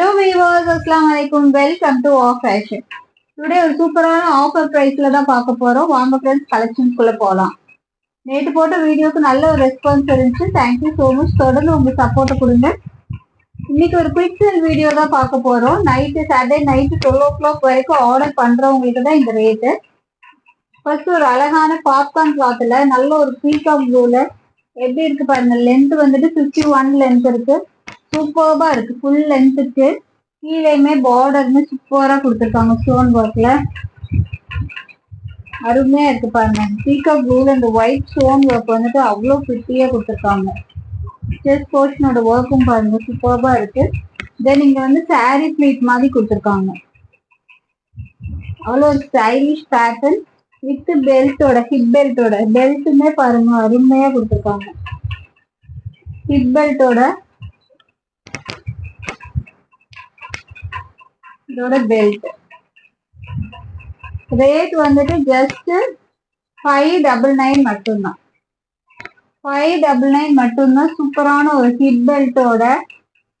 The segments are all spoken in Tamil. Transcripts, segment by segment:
Hello viewers, Assalamualaikum. Welcome to Off Fashion. Today ஒரு சூப்பரான ஆஃபர் பிரைஸ்ல தான் பார்க்க போறோம். வாங்க ஃப்ரெண்ட்ஸ் கலெக்ஷன்ஸ்குள்ள போலாம். நேத்து போட்ட வீடியோக்கு நல்ல ஒரு ரெஸ்பான்ஸ் இருந்துச்சு. Thank you so much. தொடர்ந்து உங்க சப்போர்ட் கொடுங்க. இன்னைக்கு ஒரு குயிக் சேல் வீடியோ தான் பார்க்க போறோம். சாட்டர்டே நைட்டு 12 o'clock வரைக்கும் ஆர்டர் பண்றவங்களுக்கு தான் இந்த ரேட்டு. ஃபர்ஸ்ட் ஒரு அழகான பாப்கார்ன் கிளாத்ல நல்ல ஒரு பீகாக் ப்ளூல எப்படி இருக்கு பாருங்க. லென்த் வந்துட்டு 51 லென்த் இருக்கு. சூப்பர்பா இருக்கு. ஃபுல் லென்த்துக்கு கீழேயுமே பார்டர்னு சூப்பரா கொடுத்துருக்காங்க. ஸ்டோன் ஒர்க்ல அருமையா இருக்கு பாருங்க. பீகாக் ப்ளூல இந்த ஒயிட் ஸ்டோன் ஒர்க் வந்துட்டு அவ்வளோ பிரிட்டியா கொடுத்துருக்காங்க. செஸ்ட் போர்ஷனோட ஒர்க்கும் பாருங்க சூப்பர்பா இருக்கு. தென் இங்க வந்து சாரி பிளீட் மாதிரி கொடுத்துருக்காங்க. அவ்வளோ ஒரு ஸ்டைலிஷ் பேட்டர்ன் வித் பெல்ட்டோட ஹிப் பெல்ட்டுமே பாருங்க அருமையா கொடுத்துருக்காங்க. ஹிப் பெல்ட்டோட இதோட பெல்ட் ரேட் வந்துட்டு ஜஸ்ட் 599 மட்டும்தான். 599 மட்டும்தான். சூப்பரான ஒரு ஹிப் பெல்ட்டோட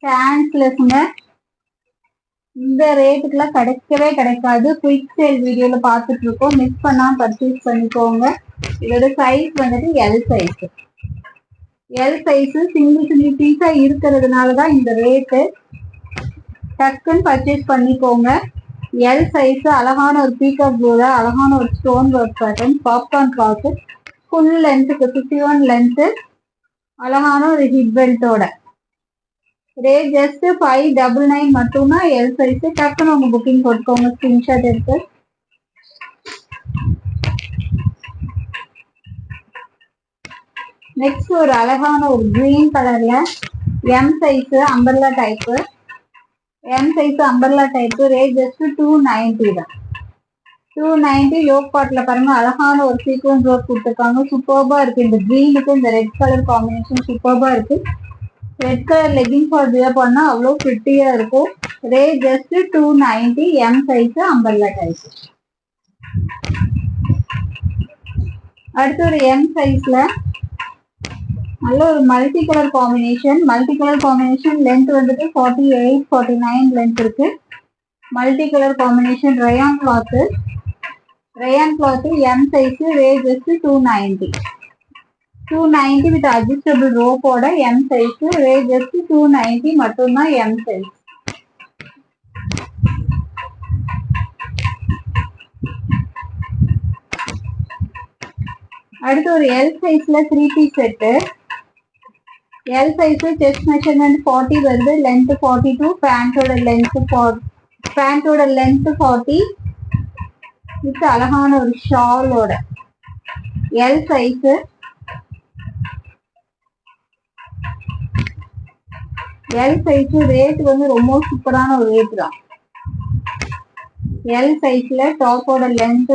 சான்ஸ்லெஸ்ங்க. இந்த ரேட்டுக்குலாம் கிடைக்கவே கிடைக்காது. குயிக் சேல் வீடியோல பார்த்துட்டு இருக்கோம். மிஸ் பண்ணாம பர்ச்சேஸ் பண்ணிக்கோங்க. இதோட சைஸ் வந்துட்டு எல் சைஸ் சிங்கிள் பீஸா இருக்கிறதுனாலதான் இந்த ரேட்டு. டக்குன்னு பர்ச்சேஸ் பண்ணிக்கோங்க. எல் சைஸ் அழகான ஒரு பீகாக் ப்ளூல அழகான ஒரு stone work pattern popcorn cloth full லென்த்துக்கு 51 லென்த்து அழகான ஒரு ஹிப் பெல்ட்டோட ரேட் ஜஸ்ட் 599 மட்டும்தான். எல் சைஸ் டக்குன்னு உங்க புக்கிங் போட்டுக்கோங்க. ஸ்கிரீன்ஷாட் எடுத்து நெக்ஸ்ட் ஒரு அழகான ஒரு கிரீன் கலர்ல M size umbrella type. M size umbrella type rate just 290 தான். 290 யோக் பாட்ல பாருங்க அழகான ஒரு சீக்வன்ஸ் ஒர்க் கொடுத்துருக்காங்க. சூப்பர்பா இருக்கு. இந்த கிரீனுக்கு இந்த ரெட் கலர் காம்பினேஷன் சூப்பர்பா இருக்கு. ரெட் கலர் லெகின்ஸ் வியர் பண்ணா அவ்வளோ பிரிட்டியா இருக்கும். Rate just 290 M size umbrella type. அடுத்து ஒரு எம் சைஸ்ல நல்ல ஒரு மல்டி கலர் காம்பினேஷன் லென்த் வந்துட்டு 48 49 லென்த் இருக்கு. Multi colour combination rayon cloth M size rate just 290 with adjustable ரோப்போட எம் சைஸ் ரேட் ஜஸ்ட் 290 மட்டும்தான். எம் சைஸ் அடுத்து ஒரு எல் சைஸ்ல 3 piece set. L size chest measurement 40 வருது. லென்த் 42. பேண்டோட லென்த் 40 வித் அழகான ஒரு ஷாலோட எல் சைஸ். ரேட் வந்து ரொம்ப சூப்பரான ஒரு ரேட் தான். எல் சைஸ்ல டாப்போட லென்த்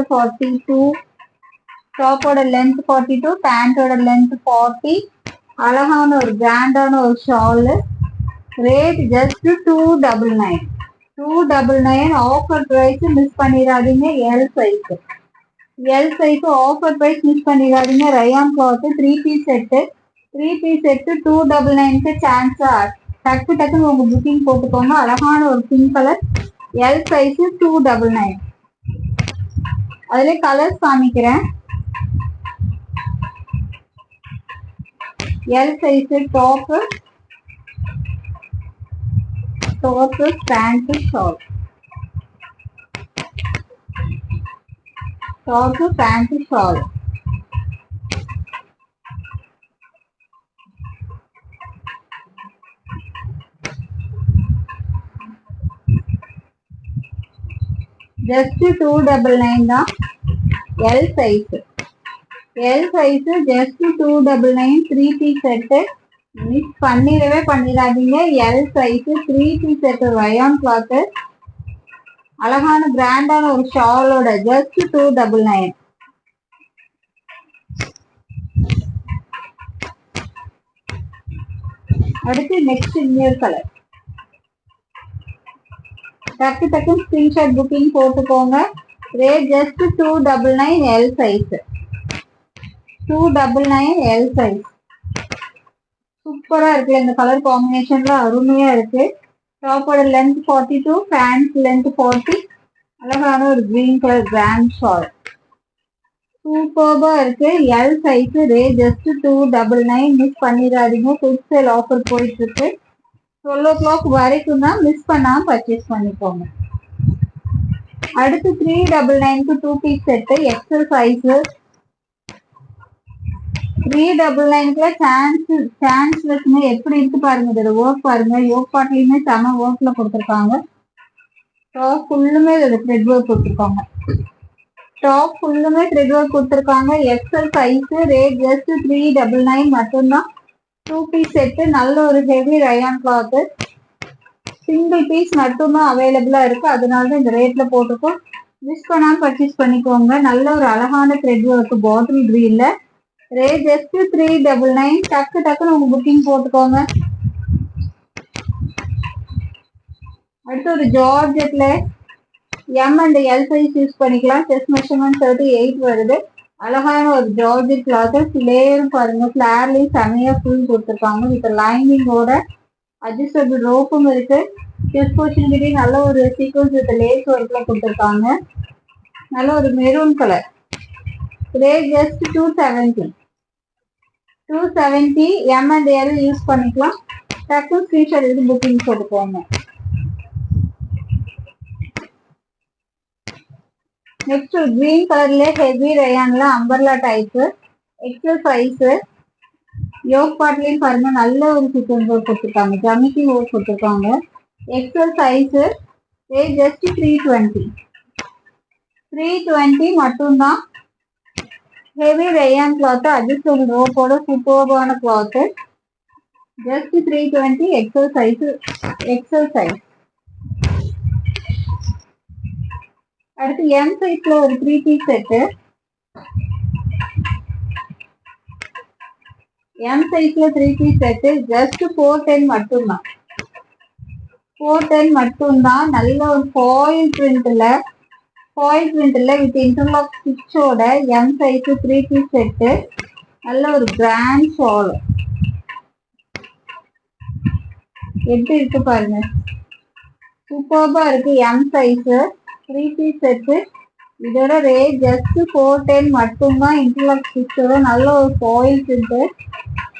42, பேண்டோட லென்த் 40. அழகான ஒரு கிராண்டான ஒரு shawl. Rate just 299 offer price miss பண்ணிடாதீங்க. L size offer price miss பண்ணிடாதீங்க. ரயான் கிளாத் 3 பீஸ் செட்டு 299க்கு சான்ஸா டக்குன்னு உங்க புக்கிங் போட்டுக்கோங்க. அழகான ஒரு பிங்க் கலர் எல் சைஸ் 299. அதுல கலர்ஸ் காமிக்கிறேன். L size top pant shawl. Just 299 தான். L size just 299 3 piece set miss பண்ணிடாதீங்க. L size 3 piece set rayon cloth அழகான கிராண்டான ஒரு ஷாலோட ஜஸ்ட் 299. அடுத்து நெக்ஸ்ட் நியூ கலர். டக்கு ஸ்கிரீன்ஷாட் புக்கிங் போட்டுக்கோங்க. Rate just 299 L size. சூப்பரா இருக்குல்ல. இந்த கலர் காம்பினேஷன்ல அருமையா இருக்கு. டாப்போட லென்த் 42, பேண்ட் லென்த் 40. அழகான ஒரு கிரீன் கலர் கிராண்ட் ஷால். சூப்பர்பா இருக்கு. எல் சைஸ், ரே ஜஸ்ட் 299. மிஸ் பண்ணிடாதீங்க. குயிக் சேல் ஆஃபர் போயிட்டு இருக்கு. 12 o'clock வரைக்கும் தான். மிஸ் பண்ணாம பர்ச்சேஸ் பண்ணிக்கோங்க. அடுத்து 399க்கு 2 பீஸ் செட்டு, எக்ஸல் சைஸ். 399க்குள்ள சான்ஸ்லெஸ்மே எப்படி இருக்கு பாருங்க. இதோட ஒர்க் பாருங்க. யோக் பாட்லயுமே செம ஒர்க்ல கொடுத்துருக்காங்க. டாப் ஃபுல்லுமே இதோட த்ரெட் ஒர்க் கொடுத்துருக்காங்க. டாப் ஃபுல்லுமே த்ரெட் ஒர்க் கொடுத்துருக்காங்க. எக்ஸல் சைஸ், ரேட் ஜஸ்ட் 399 மட்டும்தான். 2 பீஸ் செட்டு, நல்ல ஒரு heavy rayon cloth. Single piece மட்டும்தான் அவைலபிளா இருக்கு. அதனால தான் இந்த ரேட்ல போட்டுக்கோம். மிஸ் பண்ணாம பர்ச்சேஸ் பண்ணிக்கோங்க. நல்ல ஒரு அழகான த்ரெட் ஒர்க் பாட்டில் கிரீன்ல. Rate just 399. டக்குன்னு உங்க புக்கிங் போட்டுக்கோங்க. அடுத்து ஒரு ஜார்ஜெட்ல M and L size use பண்ணிக்கலாம். செஸ்ட் மெஷர்மெண்ட் 38 வருது. அழகான ஒரு ஜார்ஜெட் கிளாத். லேயரும் பாருங்க, ஃபிளார்லயும் செமையா ஃபுல் கொடுத்துருக்காங்க. வித் லைனிங்கோட அட்ஜஸ்டபிள் ரோப்பும் இருக்கு. செஸ்ட் போர்ஷன் கிட்டே நல்ல ஒரு சீக்வன்ஸ் வித் லேஸ் ஒர்க்ல கொடுத்துருக்காங்க. நல்ல ஒரு maroon colour. Rate just 270. 270. M and L use பண்ணிக்கலாம். டக்கு ஸ்கிரீன்ஷாட் எடுத்து புக்கிங் போட்டுக்கோங்க. நெக்ஸ்ட் கிரீன் கலர்ல ஹெவி ரயான்ல umbrella type, XL size. Yoke பாட்லயும் பாருங்க, நல்ல ஒரு சீக்வன்ஸ் ஒர்க் கொடுத்துருக்காங்க. ஜமிக்கி ஒர்க் கொடுத்துருக்காங்க. XL size, rate just 320. 320 மட்டும்தான். ஹெவி ரயான் கிளாத், அட்ஜஸ்டபிள் ரோப்போட சூப்பர்பான கிளாத். ஜஸ்ட் 320. XL size. அடுத்து எம் சைஸ்ல ஒரு 3 பீஸ் செட்டு. எம் சைஸ்ல 3 பீஸ் செட்டு ஜஸ்ட் 410 மட்டும்தான். 410 மட்டும்தான். நல்ல ஒரு ஃபாயில் பிரிண்ட்ல வித் இன்டர்லாக் ஸ்டிச்சோட எம் சைஸ் 3 பீஸ் செட்டு. நல்ல ஒரு கிராண்ட் ஷால். எப்படி இருக்கு பாருங்க, சூப்பர்பா இருக்கு. M size 3 piece set. இதோட ரேட் ஜஸ்ட் 410 மட்டும்தான். இன்டர்லாக் ஸ்டிச்சோட நல்ல ஒரு ஃபாயில் பிரிண்ட்.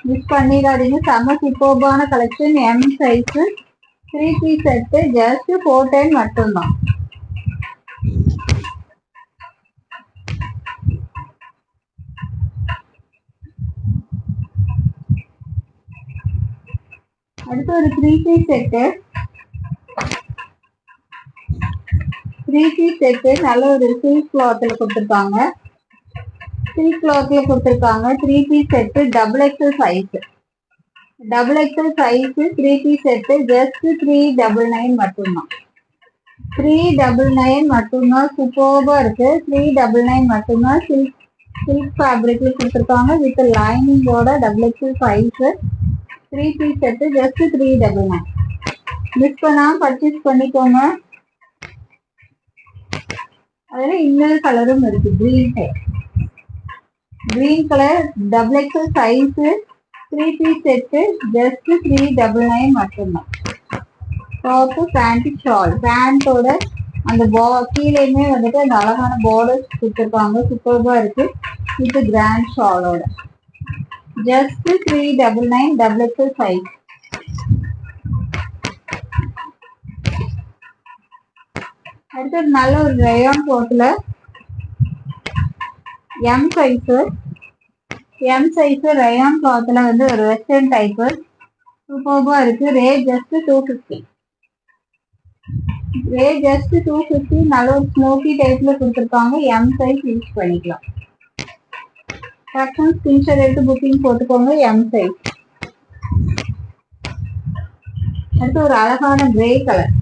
மிஸ் பண்ணிடாதீங்க. செம்ம சூப்பர்பான collection. M size 3 piece set just 410 மட்டும்தான். அடுத்து ஒரு 3 பீஸ் செட்டு. 3 பீஸ் செட்டு நல்ல ஒரு சில்க் கிளாத்ல கொடுத்துருக்காங்க. 3 piece set double XL size. 3 piece set just 399 மட்டும்தான். 399 மட்டும்தான். சூப்பர்பா இருக்கு. 399 மட்டும்தான். சில்க் ஃபேப்ரிக்ல கொடுத்துருக்காங்க. வித் லைனிங்கோட double XL size. 3 piece set just 399. Miss பண்ணாம பர்ச்சேஸ் பண்ணிக்கோங்க. அதுல இன்னொரு கலரும் இருக்கு, green colour double XL size. 3 piece set just 399 மட்டும்தான். Top, pant, shawl. பேண்டோட அந்த கீழேயுமே வந்துட்டு அந்த அழகான பார்டர்ஸ் கொடுத்துருக்காங்க. சூப்பர்பா இருக்கு. வித் கிராண்ட் ஷாலோட ஜஸ்ட் 399. Double XL size. அடுத்து நல்ல ஒரு ரயான் கிளாத்ல எம் சைஸ் ரயான் கிளாத்ல வந்து ஒரு வெஸ்டர்ன் டைப். சூப்பர்பா இருக்கு. Rate just 250. நல்ல ஒரு ஸ்மோக்கி டைப்ல கொடுத்துருக்காங்க. எம் சைஸ் யூஸ் பண்ணிக்கலாம். டக்குன்னு ஸ்கிரீன்ஷாட் எடுத்து புக்கிங் போட்டுக்கோங்க. M size. அடுத்து ஒரு அழகான grey colour.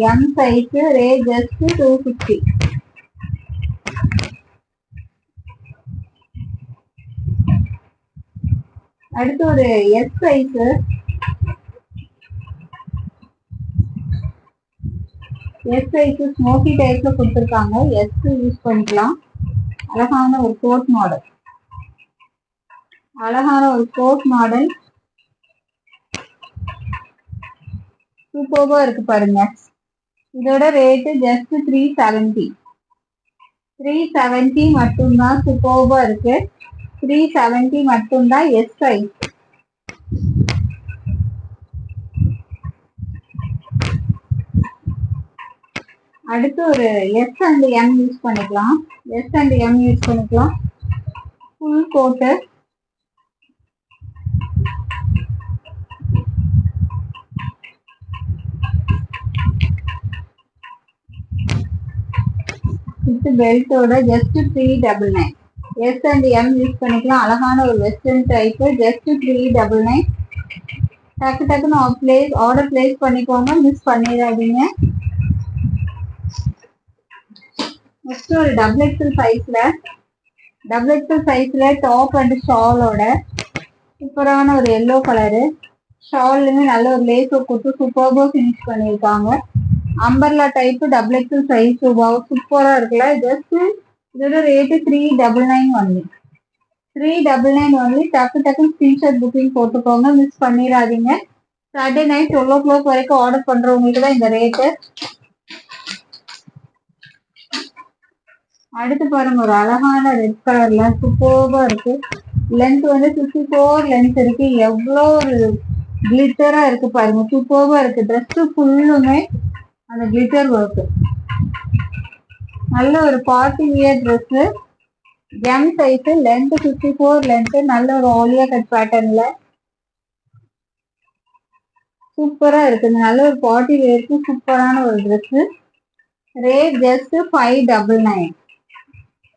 M size. Rate just 250. அடுத்து ஒரு எஸ் சைஸ். ஸ்மோக்கி டைப்ல கொடுத்துருக்காங்க. எஸ் யூஸ் பண்ணிக்கலாம். அழகான ஒரு கோட் மாடல். சூப்பர்பா இருக்கு பாருங்க. இதோட ரேட்டு ஜஸ்ட் 370. 370 மட்டும்தான். சூப்பர்பா இருக்கு. 370 மட்டும்தான். S size. அடுத்து ஒரு எஸ் அண்ட் எம் யூஸ் பண்ணிக்கலாம். எஸ் அண்ட் எம் யூஸ் பண்ணிக்கலாம். Full coat. வித் பெல்ட்டோட just 399. S and M use பண்ணிக்கலாம். அழகான ஒரு வெஸ்டர்ன் டைப். ஜஸ்ட் 399. டக்கு டக்குன்னு ஆர்டர் பிளேஸ் பண்ணிக்கோங்க. மிஸ் பண்ணிடாதீங்க. நெக்ஸ்ட் ஒரு டபுள் எக்ஸல் சைஸ்ல டாப் அண்ட் ஷாலோட சூப்பரான ஒரு எல்லோ கலரு. ஷால்லுமே நல்ல ஒரு லேஸ் கொடுத்து சூப்பர்பா ஃபினிஷ் பண்ணியிருக்காங்க. Umbrella type double XL size. சூப்பரா இருக்குல்ல. ஜஸ்ட் இதோட ரேட்டு 399 ஒன்லி. 399 ஒன்லி. டக்குன்னு ஸ்கிரீன்ஷாட் புக்கிங் போட்டுக்கோங்க. மிஸ் பண்ணிடாதீங்க. சாட்டர்டே நைட் 12 o'clock வரைக்கும் ஆர்டர் பண்றவங்களுக்கு தான் இந்த ரேட்டு. அடுத்து பாருங்க ஒரு அழகான ரெட் கலர்ல சூப்பர்பா இருக்கு. லென்த் வந்து 54 லென்த் இருக்கு. எவ்வளோ ஒரு கிளிட்டரா இருக்கு பாருங்க. சூப்பர்பா இருக்கு. ட்ரெஸ் ஃபுல்லுமே அந்த கிளிட்டர் ஒர்க். நல்ல ஒரு party wear dress. M size. Length 54 length. நல்ல ஒரு ஆலியா கட் பேட்டர்ன்ல சூப்பரா இருக்கு. நல்ல ஒரு பார்ட்டி வியருக்கு சூப்பரான ஒரு dress. Rate just 599.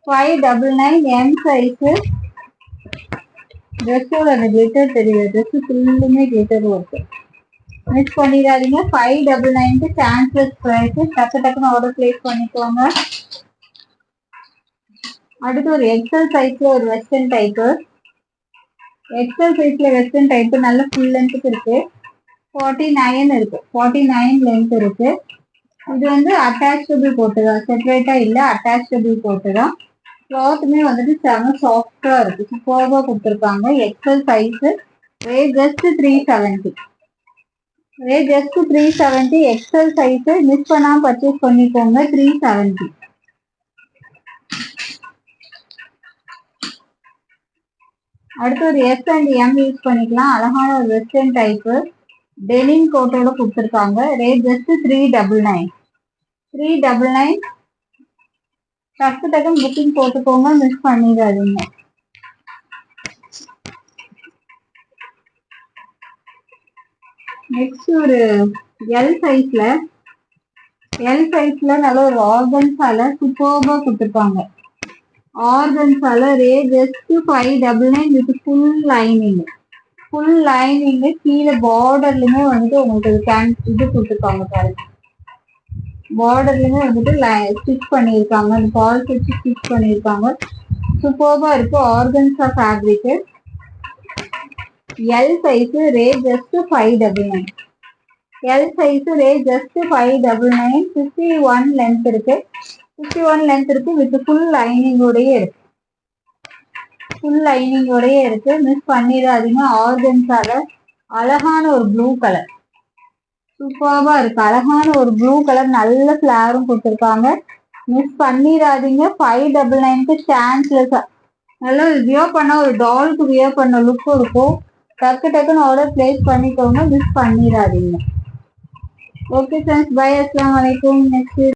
599 M size. ட்ரெஸ்ஸோட அந்த கிளிட்டர் தெரியுது. ட்ரெஸ் ஃபுல்லுமே கிளிட்டர் ஒர்க். மிஸ் பண்ணிடாதீங்க. 599 சான்ஸ்லெஸ் பிரைஸ். டக்குன்னு ஆர்டர் பிளேஸ் பண்ணிக்கோங்க. அடுத்து ஒரு எக்ஸல் சைஸ்ல ஒரு வெஸ்டர்ன் டைப். எக்ஸல் சைஸ்ல வெஸ்டர்ன் டைப் நல்ல ஃபுல் லென்த்துக்கு இருக்கு. 49 இருக்கு. 49 லென்த் இருக்கு. இது வந்து அட்டாச்சபிள் போட்டுதான். செப்பரேட்டா இல்ல, அட்டாச்சபிள் போட்டுதான். கிளாத்துமே வந்துட்டு செம சாஃப்டா இருக்கு. சூப்பர்பா கொடுத்துருக்காங்க. XL size. Rate just 370. Rate just 370. XL size. Miss பண்ணாம பர்ச்சேஸ் பண்ணிக்கோங்க. 370. அடுத்து ஒரு எஸ் அண்ட் எம் யூஸ் பண்ணிக்கலாம். அழகான ஒரு வெஸ்டர்ன் டைப் டெனிம் கோட்டோட கொடுத்துருக்காங்க. Rate just 399. 399. டக்குன்னு புக்கிங் போட்டுக்கோங்க. மிஸ் பண்ணிடாதீங்க. நெக்ஸ்ட் ஒரு எல் சைஸ்ல நல்ல ஒரு ஆர்கன்ஸால சூப்பர்பா கொடுத்துருக்காங்க. ஆர்கன்ஸால rate just 599 with full lining. கீழே பார்டர்லுமே வந்துட்டு உங்களுக்கு இது கொடுத்துருக்காங்க பாருங்க. பார்டர்லுமே வந்துட்டு ஸ்டிச் பண்ணியிருக்காங்க. அந்த பால்ஸ் வச்சு ஸ்டிச் பண்ணியிருக்காங்க. சூப்பர்பா இருக்கு. Organza fabric. L size. Rate just 599. L size. Rate just 599. 51 length இருக்கு. 51 லென்த் இருக்கு. வித் ஃபுல் லைனிங்கோடயே இருக்கு. மிஸ் பண்ணிடாதீங்க. ஆர்கன்ஸால அழகான ஒரு ப்ளூ கலர். சூப்பர்பா இருக்கு. அழகான ஒரு ப்ளூ கலர். நல்ல ஃபிளாரும் கொடுத்துருக்காங்க. மிஸ் பண்ணிடாதீங்க. 599 சான்ஸ்லெஸ். நல்ல வியர் பண்ண ஒரு டாலுக்கு வியர் பண்ண லுக்கும் இருக்கும். டக்குன்னு ஆர்டர் பிளேஸ் பண்ணிக்கோங்க. மிஸ் பண்ணிடாதீங்க. Okay friends, bye. அஸ்ஸலாமு அலைக்கும். நெக்ஸ்ட்